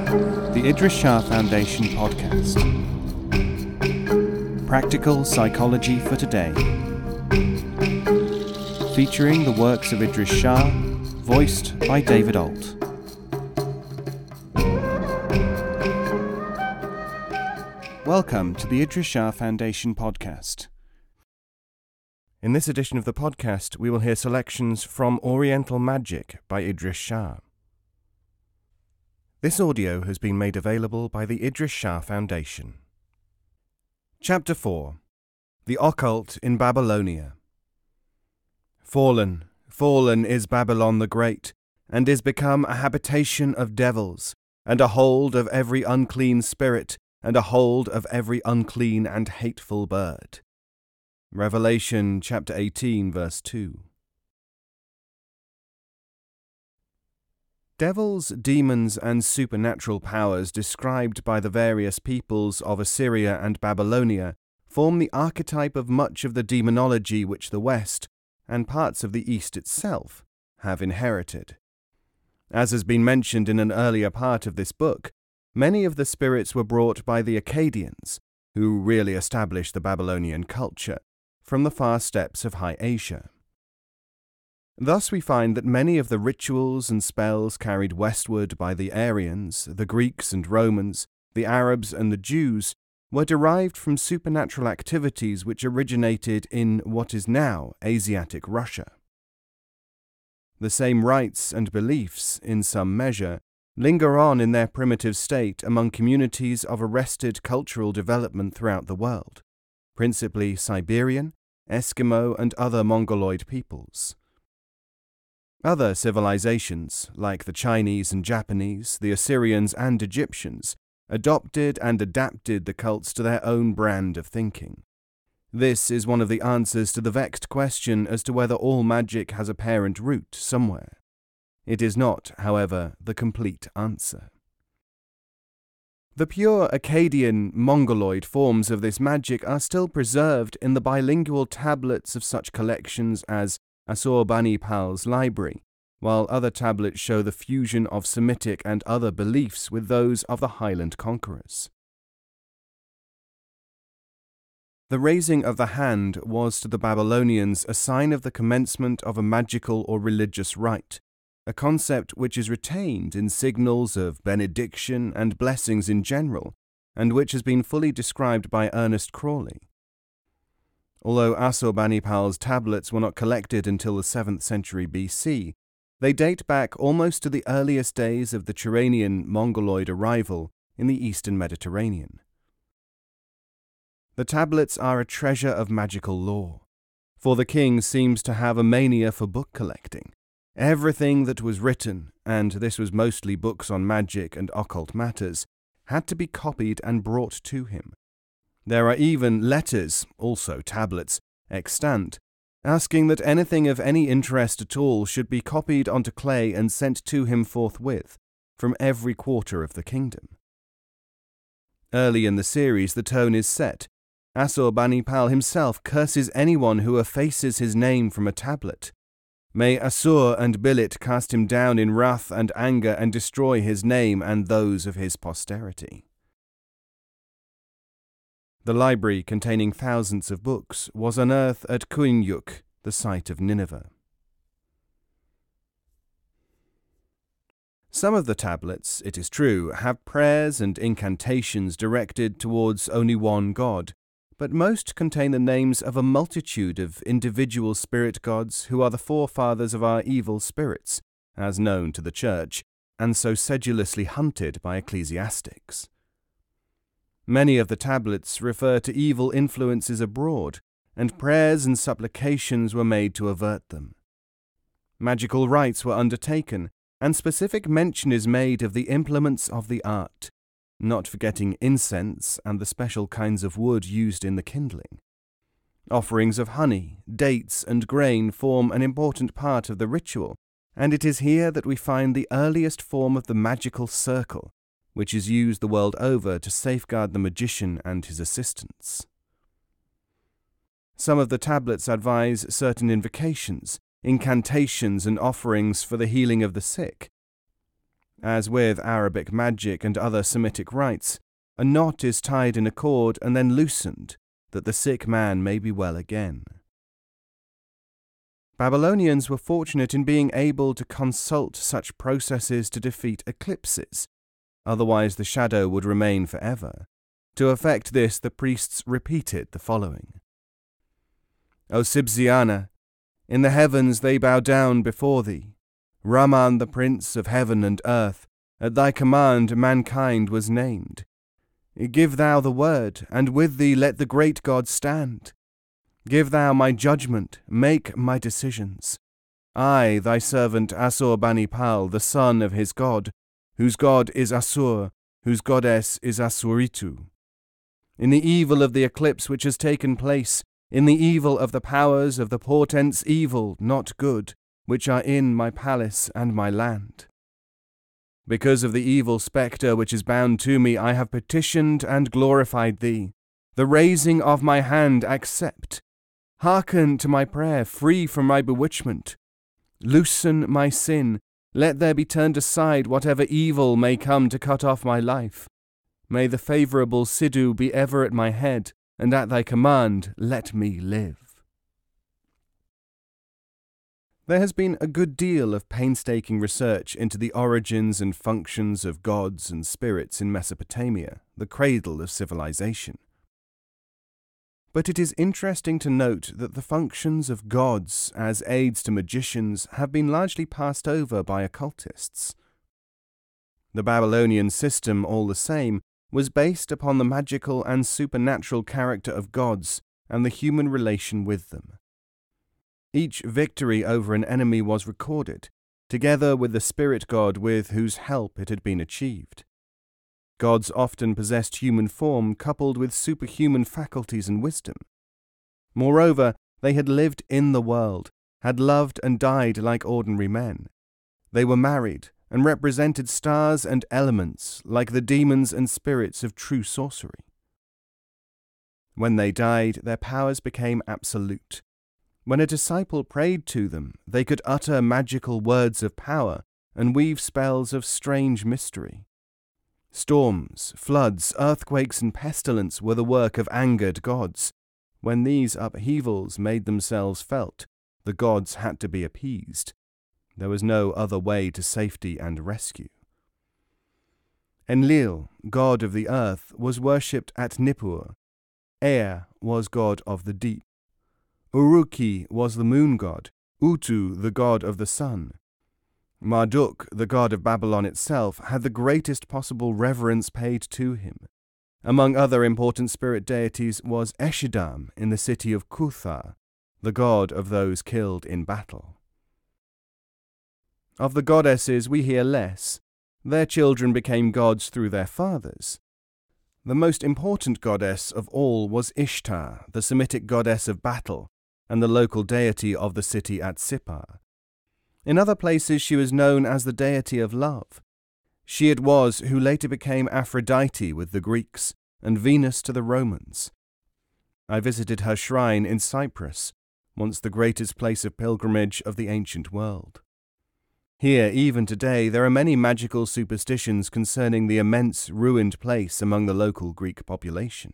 The Idries Shah Foundation podcast. Practical Psychology for Today. Featuring the works of Idries Shah, voiced by David Ault. Welcome to the Idries Shah Foundation podcast. In this edition of the podcast, we will hear selections from Oriental Magic by Idries Shah. This audio has been made available by the Idries Shah Foundation. Chapter 4. The Occult in Babylonia. Fallen, fallen is Babylon the Great, and is become a habitation of devils, and a hold of every unclean spirit, and a hold of every unclean and hateful bird. Revelation chapter 18, verse 2. Devils, demons, and supernatural powers described by the various peoples of Assyria and Babylonia form the archetype of much of the demonology which the West, and parts of the East itself, have inherited. As has been mentioned in an earlier part of this book, many of the spirits were brought by the Akkadians, who really established the Babylonian culture, from the far steppes of High Asia. Thus we find that many of the rituals and spells carried westward by the Aryans, the Greeks and Romans, the Arabs and the Jews, were derived from supernatural activities which originated in what is now Asiatic Russia. The same rites and beliefs, in some measure, linger on in their primitive state among communities of arrested cultural development throughout the world, principally Siberian, Eskimo, and other Mongoloid peoples. Other civilizations, like the Chinese and Japanese, the Assyrians and Egyptians, adopted and adapted the cults to their own brand of thinking. This is one of the answers to the vexed question as to whether all magic has a parent root somewhere. It is not, however, the complete answer. The pure Akkadian, Mongoloid forms of this magic are still preserved in the bilingual tablets of such collections as Assur-bani-pal's library, while other tablets show the fusion of Semitic and other beliefs with those of the Highland conquerors. The raising of the hand was to the Babylonians a sign of the commencement of a magical or religious rite, a concept which is retained in signals of benediction and blessings in general, and which has been fully described by Ernest Crawley. Although Assur-bani-pal's tablets were not collected until the 7th century BC, they date back almost to the earliest days of the Turanian Mongoloid arrival in the eastern Mediterranean. The tablets are a treasure of magical lore, for the king seems to have a mania for book collecting. Everything that was written, and this was mostly books on magic and occult matters, had to be copied and brought to him. There are even letters, also tablets, extant, asking that anything of any interest at all should be copied onto clay and sent to him forthwith, from every quarter of the kingdom. Early in the series, the tone is set. Assur-bani-pal himself curses anyone who effaces his name from a tablet. May Assur and Billit cast him down in wrath and anger and destroy his name and those of his posterity. The library, containing thousands of books, was unearthed at Kuinyuk, the site of Nineveh. Some of the tablets, it is true, have prayers and incantations directed towards only one god, but most contain the names of a multitude of individual spirit gods who are the forefathers of our evil spirits, as known to the Church, and so sedulously hunted by ecclesiastics. Many of the tablets refer to evil influences abroad, and prayers and supplications were made to avert them. Magical rites were undertaken, and specific mention is made of the implements of the art, not forgetting incense and the special kinds of wood used in the kindling. Offerings of honey, dates, and grain form an important part of the ritual, and it is here that we find the earliest form of the magical circle, which is used the world over to safeguard the magician and his assistants. Some of the tablets advise certain invocations, incantations, and offerings for the healing of the sick. As with Arabic magic and other Semitic rites, a knot is tied in a cord and then loosened, that the sick man may be well again. Babylonians were fortunate in being able to consult such processes to defeat eclipses, otherwise the shadow would remain forever. To effect this, the priests repeated the following. O Sibziana, in the heavens they bow down before thee. Raman, the prince of heaven and earth, at thy command mankind was named. Give thou the word, and with thee let the great God stand. Give thou my judgment, make my decisions. I, thy servant Assur-bani-pal, the son of his god, whose god is Assur, whose goddess is Assuritu. In the evil of the eclipse which has taken place, in the evil of the powers of the portents evil, not good, which are in my palace and my land. Because of the evil spectre which is bound to me, I have petitioned and glorified thee. The raising of my hand accept. Hearken to my prayer, free from my bewitchment. Loosen my sin. Let there be turned aside whatever evil may come to cut off my life. May the favourable Sidhu be ever at my head, and at thy command let me live. There has been a good deal of painstaking research into the origins and functions of gods and spirits in Mesopotamia, the cradle of civilization. But it is interesting to note that the functions of gods as aids to magicians have been largely passed over by occultists. The Babylonian system, all the same, was based upon the magical and supernatural character of gods and the human relation with them. Each victory over an enemy was recorded, together with the spirit god with whose help it had been achieved. Gods often possessed human form coupled with superhuman faculties and wisdom. Moreover, they had lived in the world, had loved and died like ordinary men. They were married and represented stars and elements like the demons and spirits of true sorcery. When they died, their powers became absolute. When a disciple prayed to them, they could utter magical words of power and weave spells of strange mystery. Storms, floods, earthquakes, and pestilence were the work of angered gods. When these upheavals made themselves felt, the gods had to be appeased. There was no other way to safety and rescue. Enlil, god of the earth, was worshipped at Nippur. Ea was god of the deep. Uruki was the moon god, Utu the god of the sun. Marduk, the god of Babylon itself, had the greatest possible reverence paid to him. Among other important spirit deities was Eshidam in the city of Kuthar, the god of those killed in battle. Of the goddesses we hear less. Their children became gods through their fathers. The most important goddess of all was Ishtar, the Semitic goddess of battle, and the local deity of the city at Sippar. In other places she was known as the deity of love. She it was who later became Aphrodite with the Greeks and Venus to the Romans. I visited her shrine in Cyprus, once the greatest place of pilgrimage of the ancient world. Here, even today, there are many magical superstitions concerning the immense ruined place among the local Greek population.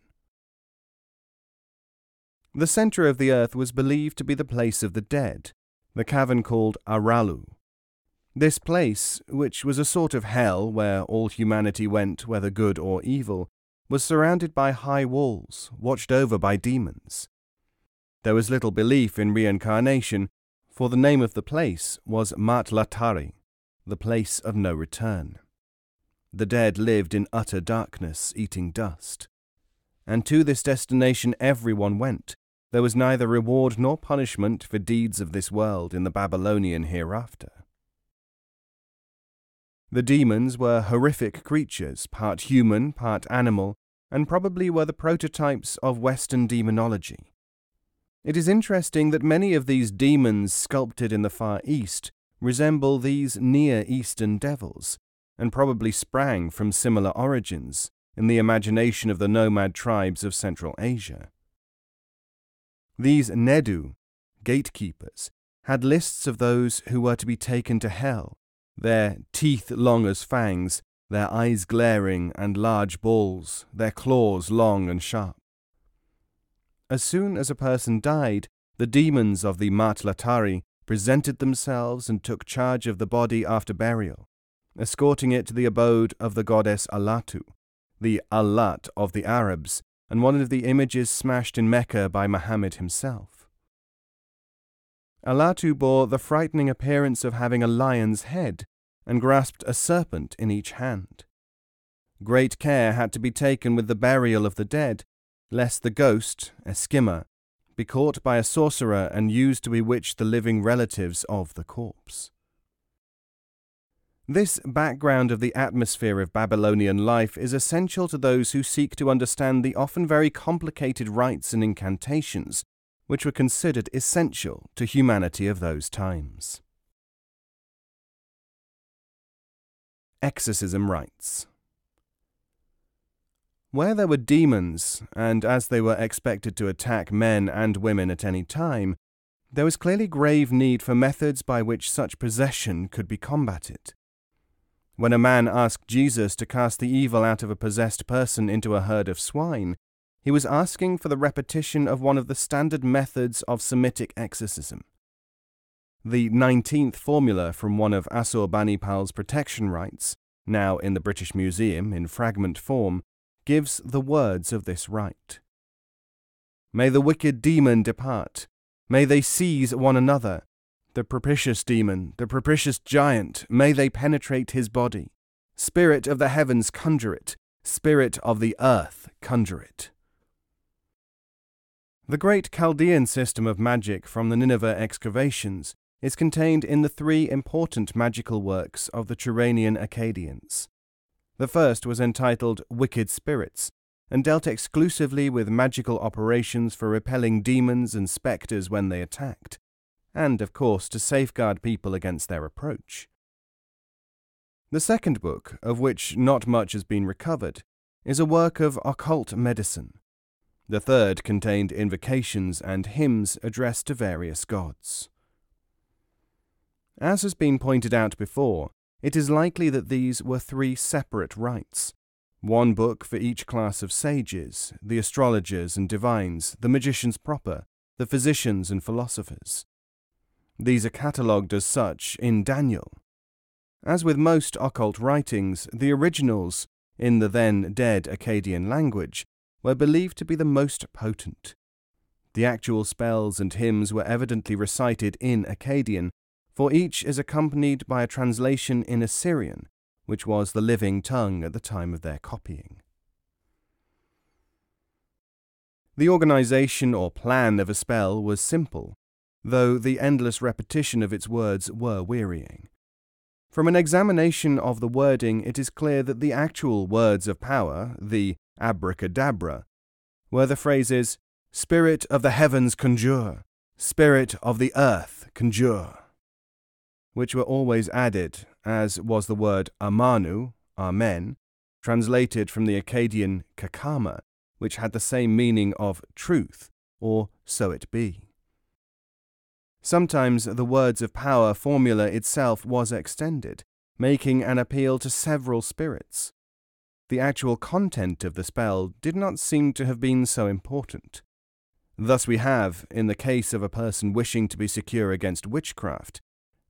The centre of the earth was believed to be the place of the dead, the cavern called Aralu. This place, which was a sort of hell where all humanity went, whether good or evil, was surrounded by high walls, watched over by demons. There was little belief in reincarnation, for the name of the place was Matlatari, the place of no return. The dead lived in utter darkness, eating dust. And to this destination everyone went. There was neither reward nor punishment for deeds of this world in the Babylonian hereafter. The demons were horrific creatures, part human, part animal, and probably were the prototypes of Western demonology. It is interesting that many of these demons sculpted in the Far East resemble these Near Eastern devils, and probably sprang from similar origins in the imagination of the nomad tribes of Central Asia. These Nedu, gatekeepers, had lists of those who were to be taken to hell, their teeth long as fangs, their eyes glaring and large balls, their claws long and sharp. As soon as a person died, the demons of the Matlatari presented themselves and took charge of the body after burial, escorting it to the abode of the goddess Allatu, the Allat of the Arabs, and one of the images smashed in Mecca by Muhammad himself. Allatu bore the frightening appearance of having a lion's head and grasped a serpent in each hand. Great care had to be taken with the burial of the dead, lest the ghost, Eskima, be caught by a sorcerer and used to bewitch the living relatives of the corpse. This background of the atmosphere of Babylonian life is essential to those who seek to understand the often very complicated rites and incantations which were considered essential to humanity of those times. Exorcism Rites. Where there were demons, and as they were expected to attack men and women at any time, there was clearly grave need for methods by which such possession could be combated. When a man asked Jesus to cast the evil out of a possessed person into a herd of swine, he was asking for the repetition of one of the standard methods of Semitic exorcism. The 19th formula from one of Assurbanipal's protection rites, now in the British Museum in fragment form, gives the words of this rite. May the wicked demon depart. May they seize one another. The propitious demon, the propitious giant, may they penetrate his body. Spirit of the heavens, conjure it. Spirit of the earth, conjure it. The great Chaldean system of magic from the Nineveh excavations is contained in the three important magical works of the Turanian Akkadians. The first was entitled Wicked Spirits, and dealt exclusively with magical operations for repelling demons and spectres when they attacked, and, of course, to safeguard people against their approach. The second book, of which not much has been recovered, is a work of occult medicine. The third contained invocations and hymns addressed to various gods. As has been pointed out before, it is likely that these were three separate rites, one book for each class of sages, the astrologers and divines, the magicians proper, the physicians and philosophers. These are catalogued as such in Daniel. As with most occult writings, the originals, in the then dead Akkadian language, were believed to be the most potent. The actual spells and hymns were evidently recited in Akkadian, for each is accompanied by a translation in Assyrian, which was the living tongue at the time of their copying. The organization or plan of a spell was simple, though the endless repetition of its words were wearying. From an examination of the wording, it is clear that the actual words of power, the abracadabra, were the phrases, Spirit of the heavens conjure, Spirit of the earth conjure, which were always added, as was the word Amanu, Amen, translated from the Akkadian kakama, which had the same meaning of truth, or so it be. Sometimes the words of power formula itself was extended, making an appeal to several spirits. The actual content of the spell did not seem to have been so important. Thus we have, in the case of a person wishing to be secure against witchcraft,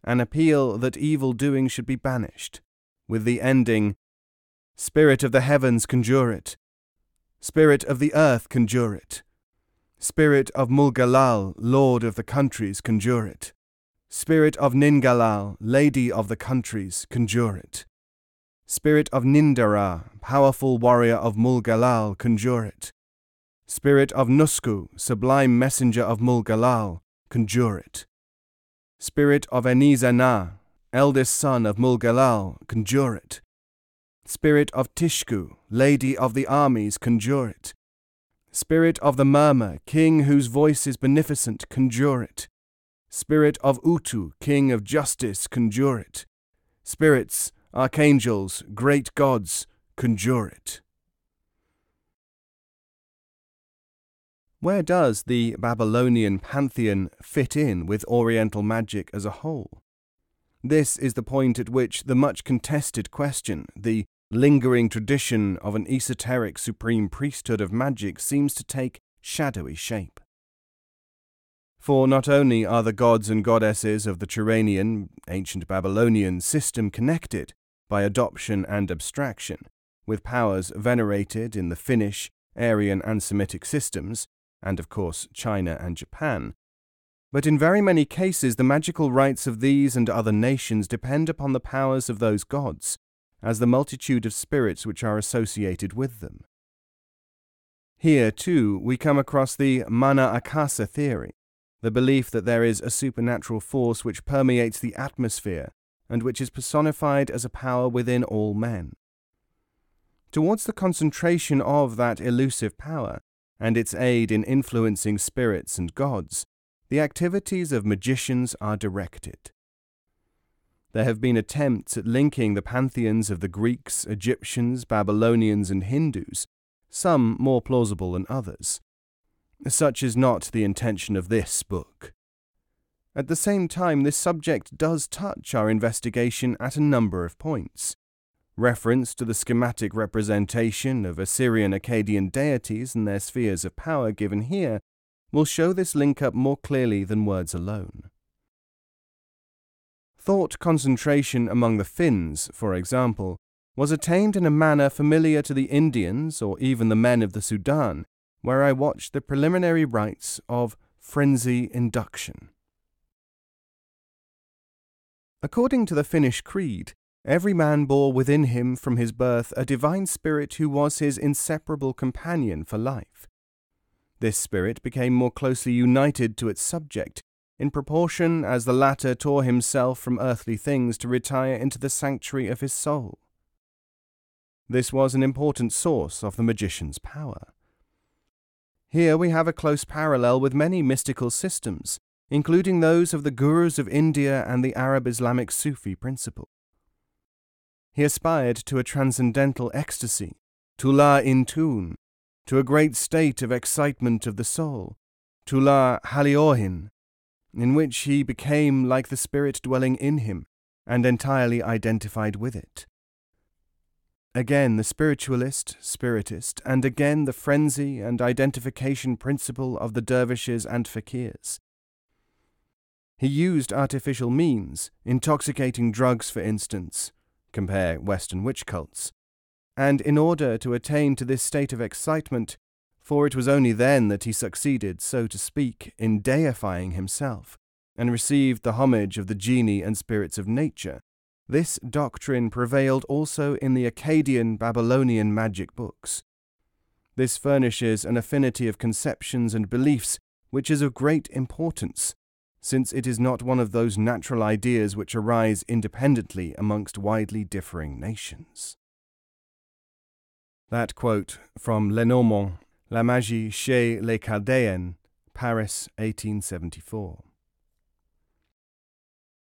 an appeal that evil doing should be banished, with the ending, Spirit of the heavens conjure it, Spirit of the earth conjure it, Spirit of Mulgalal, Lord of the countries, conjure it, Spirit of Ningalal, Lady of the countries, conjure it, Spirit of Nindara, powerful warrior of Mulgalal, conjure it, Spirit of Nusku, sublime messenger of Mulgalal, conjure it, Spirit of Enizana, eldest son of Mulgalal, conjure it. Spirit of Tishku, lady of the armies, conjure it. Spirit of the murmur, king whose voice is beneficent, conjure it. Spirit of Utu, king of justice, conjure it. Spirits, archangels, great gods, conjure it. Where does the Babylonian pantheon fit in with Oriental magic as a whole? This is the point at which the much contested question, the lingering tradition of an esoteric supreme priesthood of magic, seems to take shadowy shape. For not only are the gods and goddesses of the Turanian, ancient Babylonian system connected by adoption and abstraction with powers venerated in the Finnish, Aryan and Semitic systems, and of course China and Japan, but in very many cases the magical rites of these and other nations depend upon the powers of those gods, as the multitude of spirits which are associated with them. Here, too, we come across the mana akasa theory, the belief that there is a supernatural force which permeates the atmosphere and which is personified as a power within all men. Towards the concentration of that elusive power and its aid in influencing spirits and gods, the activities of magicians are directed. There have been attempts at linking the pantheons of the Greeks, Egyptians, Babylonians, and Hindus, some more plausible than others. Such is not the intention of this book. At the same time, this subject does touch our investigation at a number of points. Reference to the schematic representation of Assyrian-Akkadian deities and their spheres of power given here will show this link up more clearly than words alone. Thought concentration among the Finns, for example, was attained in a manner familiar to the Indians or even the men of the Sudan, where I watched the preliminary rites of frenzy induction. According to the Finnish creed, every man bore within him from his birth a divine spirit who was his inseparable companion for life. This spirit became more closely united to its subject, in proportion as the latter tore himself from earthly things to retire into the sanctuary of his soul. This was an important source of the magician's power. Here we have a close parallel with many mystical systems, including those of the gurus of India and the Arab Islamic Sufi principle. He aspired to a transcendental ecstasy, tula in tune, to a great state of excitement of the soul, tula haliohin, in which he became like the spirit dwelling in him and entirely identified with it. Again the spiritualist, spiritist, and again the frenzy and identification principle of the dervishes and fakirs. He used artificial means, intoxicating drugs for instance, compare Western witch cults, and in order to attain to this state of excitement, for it was only then that he succeeded, so to speak, in deifying himself, and received the homage of the Genie and spirits of nature, this doctrine prevailed also in the Akkadian Babylonian magic books. This furnishes an affinity of conceptions and beliefs which is of great importance, since it is not one of those natural ideas which arise independently amongst widely differing nations. That quote from Lenormand, La Magie chez les Chaldéens, Paris, 1874.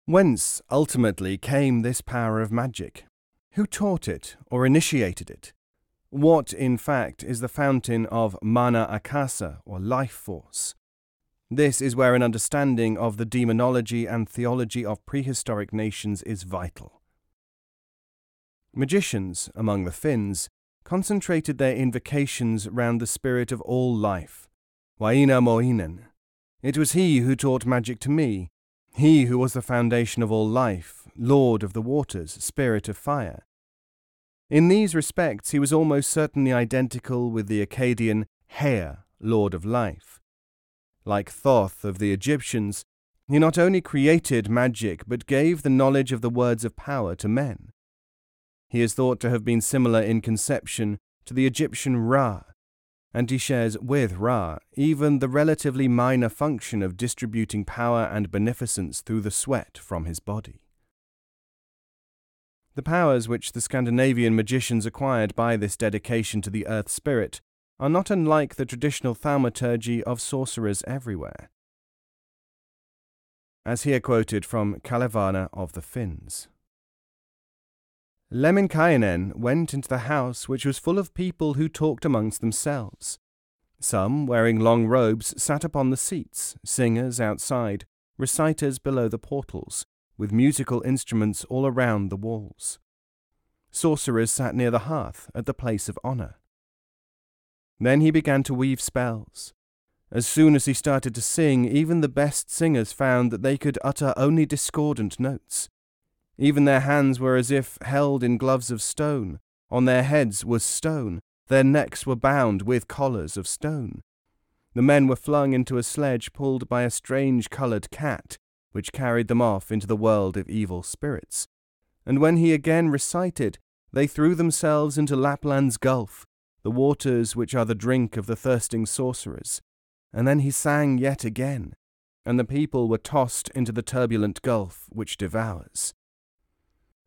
Whence ultimately came this power of magic? Who taught it or initiated it? What, in fact, is the fountain of mana akasa, or life force? This is where an understanding of the demonology and theology of prehistoric nations is vital. Magicians, among the Finns, concentrated their invocations round the spirit of all life, Wainamoinen. It was he who taught magic to me, he who was the foundation of all life, Lord of the waters, Spirit of fire. In these respects he was almost certainly identical with the Akkadian Hea, Lord of life. Like Thoth of the Egyptians, he not only created magic but gave the knowledge of the words of power to men. He is thought to have been similar in conception to the Egyptian Ra, and he shares with Ra even the relatively minor function of distributing power and beneficence through the sweat from his body. The powers which the Scandinavian magicians acquired by this dedication to the earth spirit are not unlike the traditional thaumaturgy of sorcerers everywhere. As here quoted from Kalevala of the Finns. Lemminkainen went into the house which was full of people who talked amongst themselves. Some, wearing long robes, sat upon the seats, singers outside, reciters below the portals, with musical instruments all around the walls. Sorcerers sat near the hearth at the place of honor. Then he began to weave spells. As soon as he started to sing, even the best singers found that they could utter only discordant notes. Even their hands were as if held in gloves of stone. On their heads was stone. Their necks were bound with collars of stone. The men were flung into a sledge pulled by a strange-coloured cat, which carried them off into the world of evil spirits. And when he again recited, they threw themselves into Lapland's gulf, the waters which are the drink of the thirsting sorcerers. And then he sang yet again, and the people were tossed into the turbulent gulf which devours.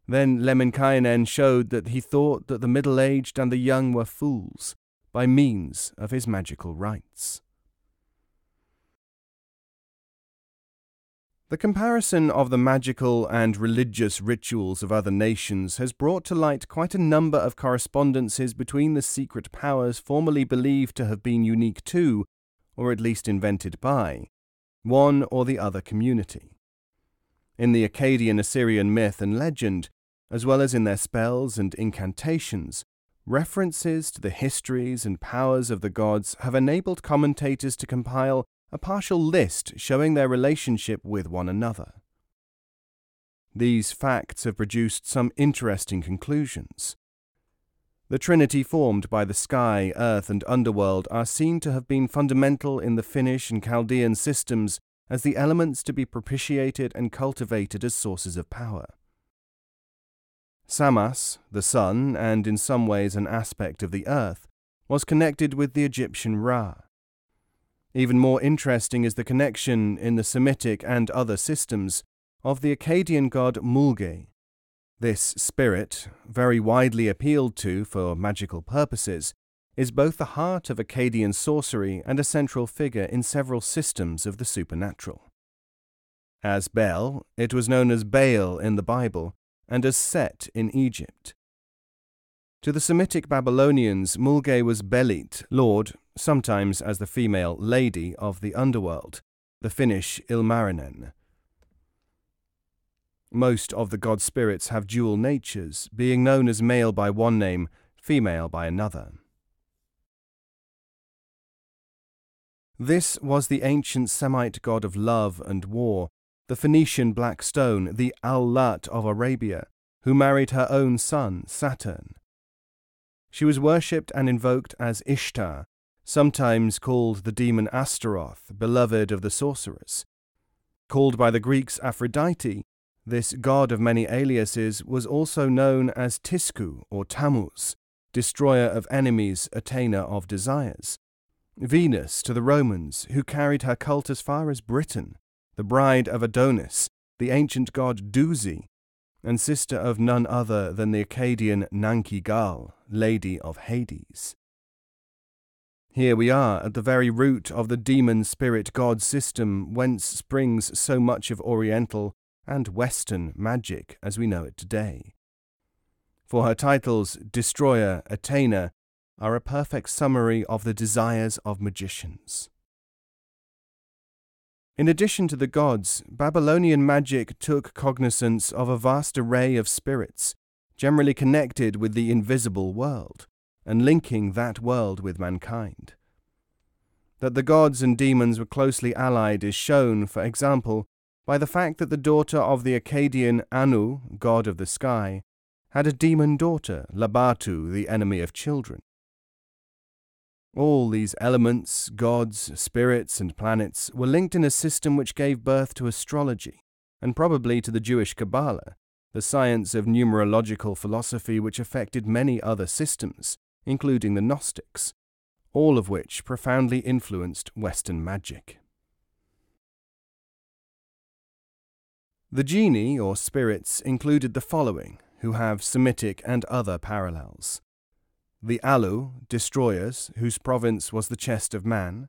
Then Lemminkainen showed that he thought that the middle-aged and the young were fools, by means of his magical rites. The comparison of the magical and religious rituals of other nations has brought to light quite a number of correspondences between the secret powers formerly believed to have been unique to, or at least invented by, one or the other community. In the Akkadian Assyrian myth and legend, as well as in their spells and incantations, references to the histories and powers of the gods have enabled commentators to compile a partial list showing their relationship with one another. These facts have produced some interesting conclusions. The trinity formed by the sky, earth, and underworld are seen to have been fundamental in the Finnish and Chaldean systems as the elements to be propitiated and cultivated as sources of power. Samas, the sun, and in some ways an aspect of the earth, was connected with the Egyptian Ra. Even more interesting is the connection in the Semitic and other systems of the Akkadian god Mulge. This spirit, very widely appealed to for magical purposes, is both the heart of Akkadian sorcery and a central figure in several systems of the supernatural. As Bel, it was known as Baal in the Bible, and as Set in Egypt. To the Semitic Babylonians, Mulge was Belit, lord, sometimes as the female lady of the underworld, the Finnish Ilmarinen. Most of the god spirits have dual natures, being known as male by one name, female by another. This was the ancient Semite god of love and war, the Phoenician black stone, the Al-Lat of Arabia, who married her own son, Saturn. She was worshipped and invoked as Ishtar, sometimes called the demon Astaroth, beloved of the sorcerers. Called by the Greeks Aphrodite, this god of many aliases was also known as Tisku or Tammuz, destroyer of enemies, attainer of desires. Venus to the Romans, who carried her cult as far as Britain, the Bride of Adonus, the ancient god Duzi, and sister of none other than the Akkadian Nanki-Gal, Lady of Hades. Here we are at the very root of the demon spirit god system whence springs so much of Oriental and Western magic as we know it today. For her titles, Destroyer, Attainer, are a perfect summary of the desires of magicians. In addition to the gods, Babylonian magic took cognizance of a vast array of spirits, generally connected with the invisible world, and linking that world with mankind. That the gods and demons were closely allied is shown, for example, by the fact that the daughter of the Akkadian Anu, god of the sky, had a demon daughter, Labatu, the enemy of children. All these elements, gods, spirits, and planets were linked in a system which gave birth to astrology, and probably to the Jewish Kabbalah, the science of numerological philosophy which affected many other systems, including the Gnostics, all of which profoundly influenced Western magic. The Genie, or spirits, included the following, who have Semitic and other parallels. The Alu, destroyers, whose province was the chest of man.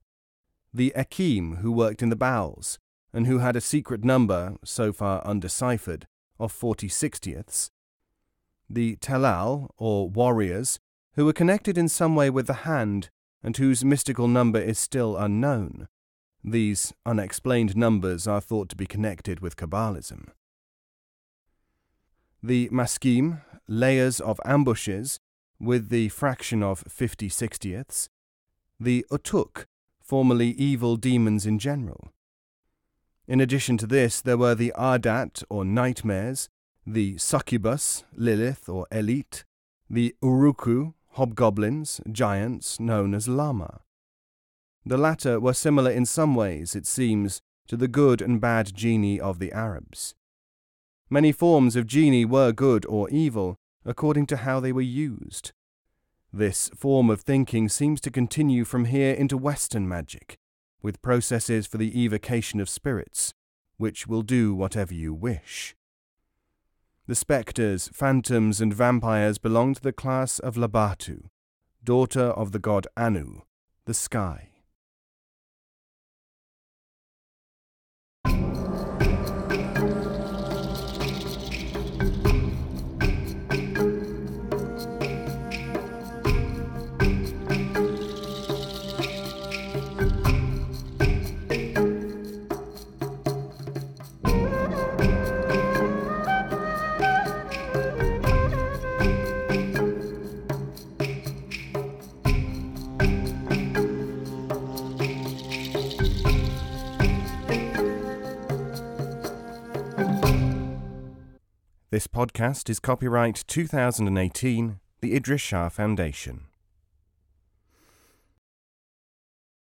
The Akim, who worked in the bowels, and who had a secret number, so far undeciphered, of 40/60ths. The Telal, or warriors, who were connected in some way with the hand, and whose mystical number is still unknown. These unexplained numbers are thought to be connected with Kabbalism. The maskim, layers of ambushes, with the fraction of 50/60ths. The utuk, formerly evil demons in general. In addition to this, there were the ardat, or nightmares, the succubus, Lilith, or elite, the uruku, hobgoblins, giants, known as lama. The latter were similar in some ways, it seems, to the good and bad genie of the Arabs. Many forms of genie were good or evil, according to how they were used. This form of thinking seems to continue from here into Western magic, with processes for the evocation of spirits, which will do whatever you wish. The spectres, phantoms, and vampires belong to the class of Labatu, daughter of the god Anu, the sky. This podcast is copyright 2018, the Idries Shah Foundation.